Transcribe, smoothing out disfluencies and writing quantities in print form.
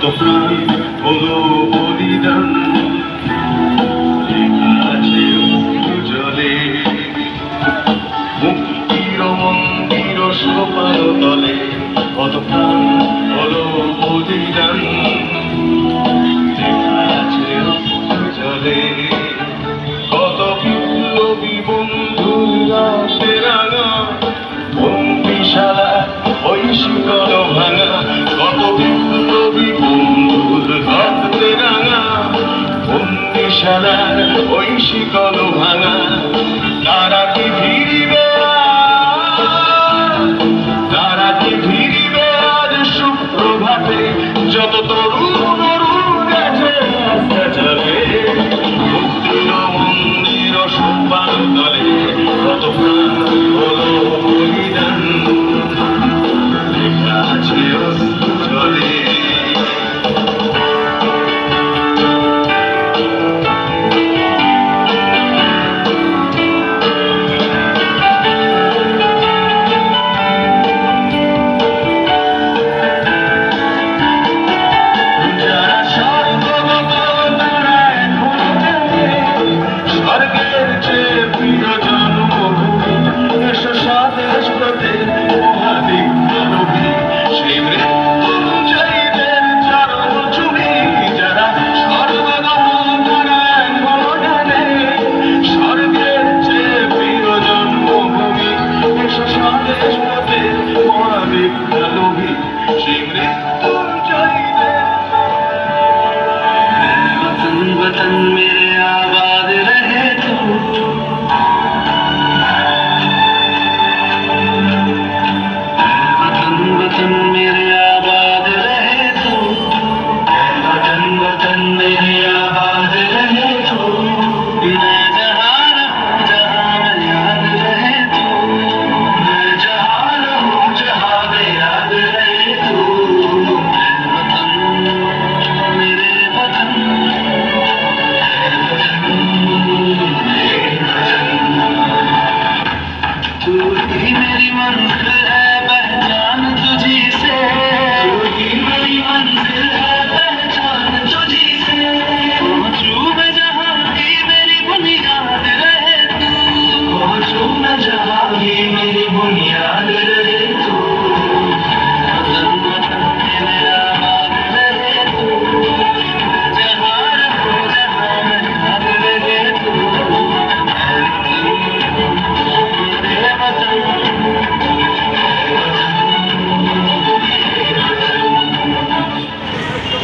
কত প্রাণ হলো বলিদান আছে জলে মুক্তির মন্দির সোপান তলে কত প্রাণ হলো বলিদান আছে জলে কত বিপ্লবী বন্ধুর রাতে রাঙা বন্দিশালা ওই শিকল ভাঙা কত বিপ্লবী বন্ধুর রাতে রাঙা বন্দিশালার ওই শিকল ভাঙা তারা কি ফিরিবে তারা কি ফিরিবে আজ সুপ্রভাতে যত তরুণ গেছে রাস্তা চলে মুক্তির মন্দির সোপান তলে কত প্রাণ হলো বলিদান লেখা আছে জলে वतन मेरे आबाद रहे तू वतन वतन मेरे आबाद रहे तू वतन वतन मेरे आबाद रहे तू मैं जहाँ रहूँ जहाँ में याद रहे तू मैं जहाँ रहूँ जहाँ में याद रहे तू वतन मेरे वतन तू ही मेरी मंजिल